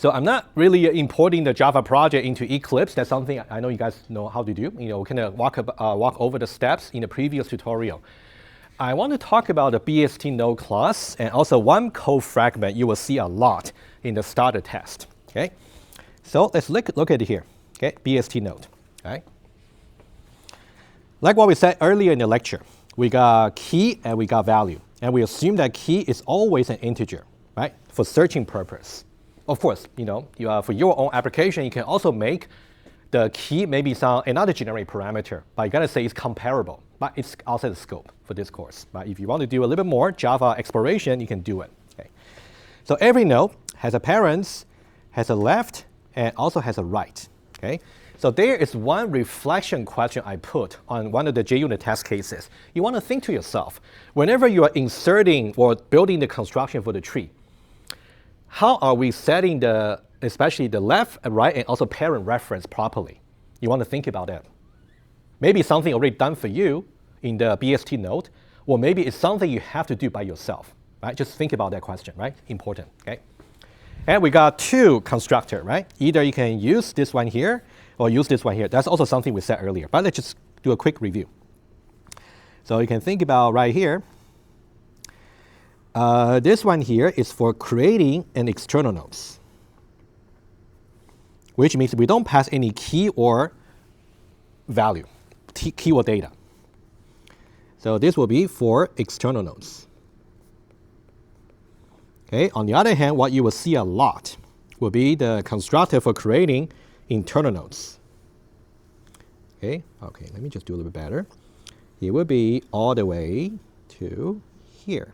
So I'm not really importing the Java project into Eclipse. That's something I know you guys know how to do. We kind of walk over the steps in the previous tutorial. I want to talk about the BST node class and also one code fragment you will see a lot in the starter test. Okay, so let's look at it here. Okay, BST node. Okay. Like what we said earlier in the lecture, we got key and we got value. And we assume that key is always an integer, right? For searching purpose. Of course, for your own application, you can also make the key maybe another generic parameter, but you gotta say it's comparable, but it's outside the scope for this course. But if you want to do a little bit more Java exploration, you can do it. Okay. So every node has a parent, has a left, and also has a right. Okay. So there is one reflection question I put on one of the JUnit test cases. You want to think to yourself, whenever you are inserting or building the construction for the tree, how are we setting especially the left and right and also parent reference properly? You want to think about that. Maybe something already done for you in the BST node, or maybe it's something you have to do by yourself, right? Just think about that question, right? Important, okay? And we got two constructor, right? Either you can use this one here or use this one here. That's also something we said earlier, but let's just do a quick review. So you can think about right here. This one here is for creating an external nodes, which means we don't pass any key or value, key or data. So this will be for external nodes. Okay. On the other hand, what you will see a lot will be the constructor for creating internal nodes. Okay, let me just do a little bit better. It will be all the way to here.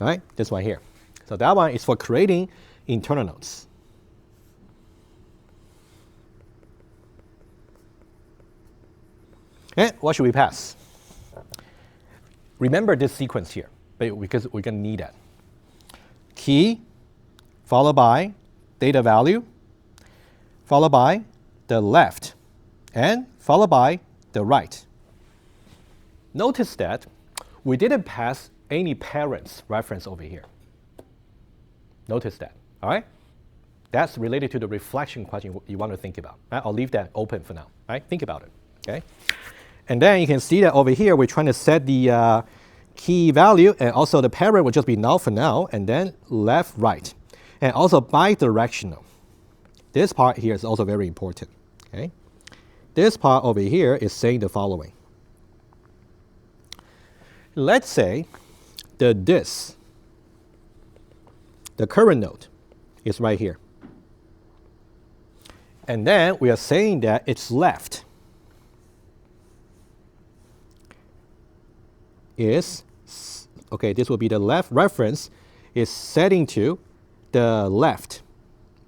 All right, this one here. So that one is for creating internal nodes. Okay, what should we pass? Remember this sequence here, because we're going to need that. Key, followed by data value, followed by the left, and followed by the right. Notice that we didn't pass any parents reference over here. Notice that, all right? That's related to the reflection question you want to think about. Right? I'll leave that open for now, right? Think about it, okay? And then you can see that over here, we're trying to set the key value, and also the parent will just be null for now, and then left, right. And also bidirectional. This part here is also very important, okay? This part over here is saying the following. Let's say the current node is right here. And then we are saying that its left is, okay, this will be the left reference is setting to the left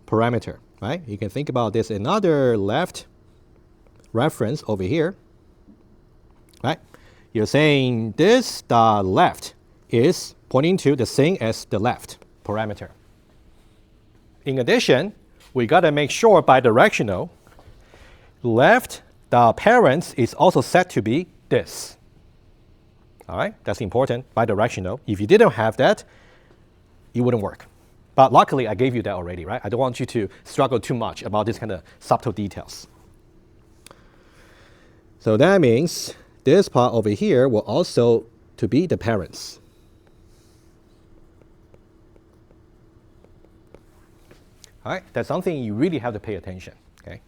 parameter, right? You can think about this another left reference over here, right? You're saying this the left is pointing to the same as the left parameter. In addition, we got to make sure bidirectional left the parent is also set to be this. All right, that's important, bidirectional. If you didn't have that, it wouldn't work. But luckily, I gave you that already, right? I don't want you to struggle too much about this kind of subtle details. So that means this part over here will also to be the parents. All right, that's something you really have to pay attention, okay?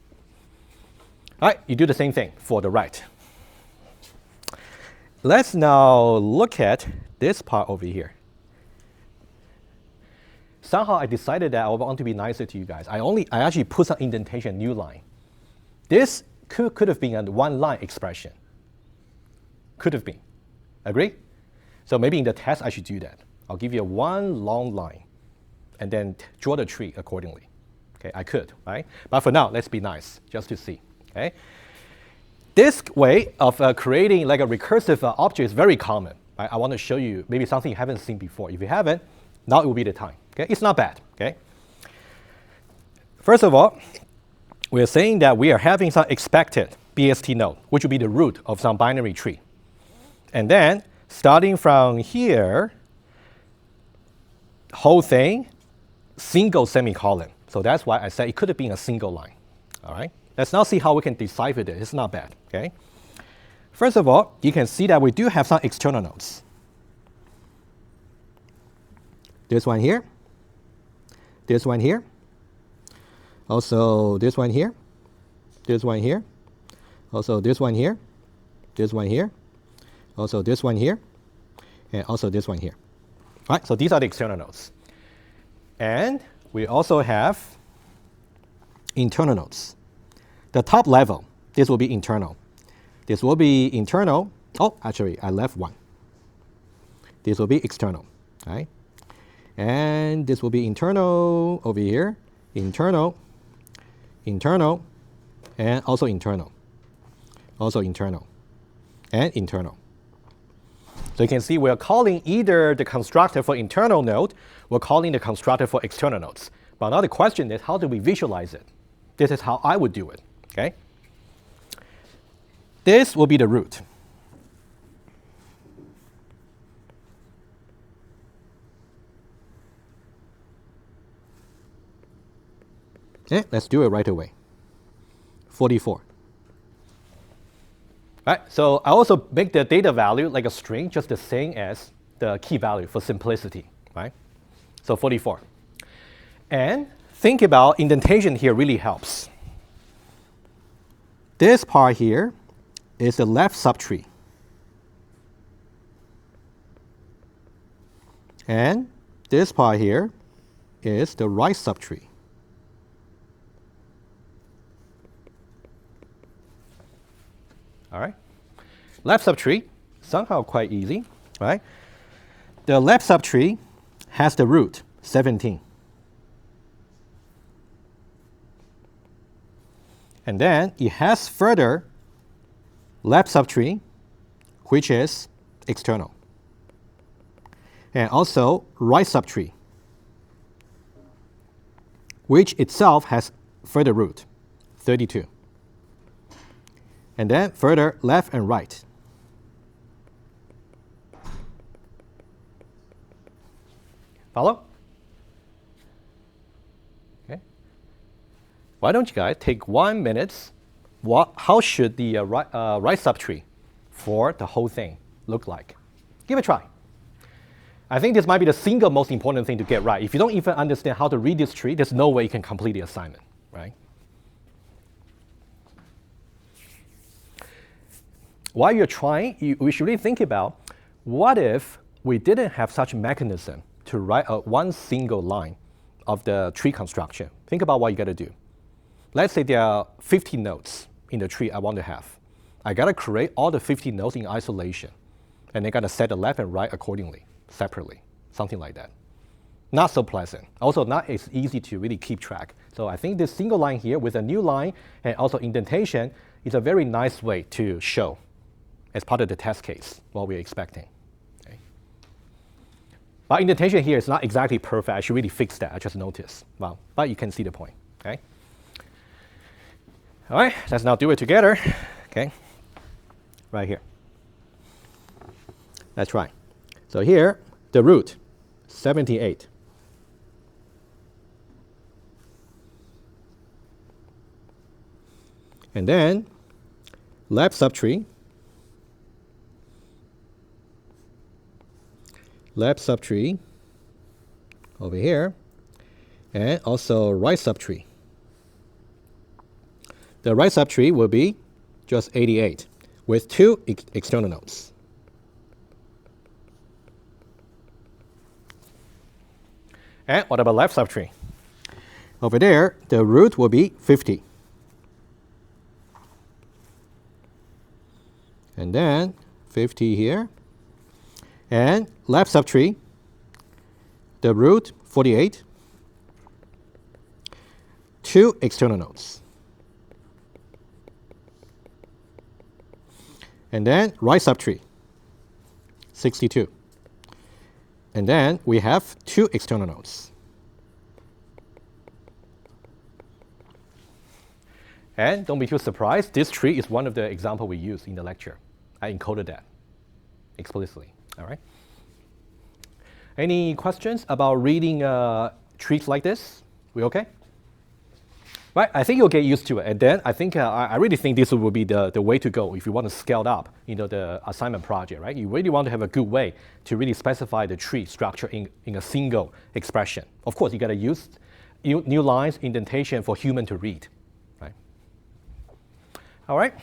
All right, you do the same thing for the right. Let's now look at this part over here. Somehow I decided that I want to be nicer to you guys. I actually put some indentation, new line. This could have been a one-line expression. Could have been. Agree? So maybe in the test I should do that. I'll give you a one long line and then draw the tree accordingly. Okay, I could, right? But for now, let's be nice, just to see. Okay? This way of creating like a recursive object is very common. Right? I want to show you maybe something you haven't seen before. If you haven't, now it will be the time. Okay? It's not bad. Okay? First of all, we're saying that we are having some expected BST node, which will be the root of some binary tree. And then, starting from here, whole thing single semicolon. So that's why I said it could have been a single line. All right. Let's now see how we can decipher this. It's not bad. Okay. First of all, you can see that we do have some external nodes. This one here. This one here. Also this one here. This one here. Also this one here. This one here. Also this one here. And also this one here. All right, so these are the external nodes. And we also have internal nodes. The top level, this will be internal. This will be internal. Oh, actually, I left one. This will be external. All right? And this will be internal over here. Internal, internal, and also internal. Also internal, and internal. So you can see we're calling either the constructor for internal node, we're calling the constructor for external nodes. But now the question is, how do we visualize it? This is how I would do it, okay? This will be the root. Okay, let's do it right away. 44. Right, so I also make the data value like a string, just the same as the key value for simplicity, right? So 44. And think about indentation here really helps. This part here is the left subtree. And this part here is the right subtree. All right. Left subtree, somehow quite easy, right? The left subtree has the root 17. And then it has further left subtree, which is external. And also right subtree, which itself has further root 32. And then further left and right. Follow? Okay. Why don't you guys take 1 minute? How should the right subtree for the whole thing look like? Give it a try. I think this might be the single most important thing to get right. If you don't even understand how to read this tree, there's no way you can complete the assignment, right? While you're trying, we should really think about what if we didn't have such a mechanism to write one single line of the tree construction. Think about what you got to do. Let's say there are 50 nodes in the tree I want to have. I got to create all the 50 nodes in isolation, and I got to set the left and right accordingly, separately, something like that. Not so pleasant. Also not as easy to really keep track. So I think this single line here with a new line and also indentation is a very nice way to show as part of the test case, what we're expecting. Okay. But indentation here is not exactly perfect. I should really fix that. I just noticed. Well, but you can see the point. Okay. All right, let's now do it together. Okay. Right here. That's right. So here, the root, 78. And then left subtree, over here, and also right subtree. The right subtree will be just 88 with two external nodes. And what about left subtree? Over there, the root will be 50. And then 50 here. And left subtree, the root 48, two external nodes. And then right subtree, 62. And then we have two external nodes. And don't be too surprised, this tree is one of the examples we used in the lecture. I encoded that explicitly. All right. Any questions about reading trees like this. We okay? Right, I think you'll get used to it. And then I think, I really think this will be the way to go if you want to scale up, the assignment project, right? You really want to have a good way to really specify the tree structure in a single expression. Of course, you got to use new lines, indentation for human to read, right? All right.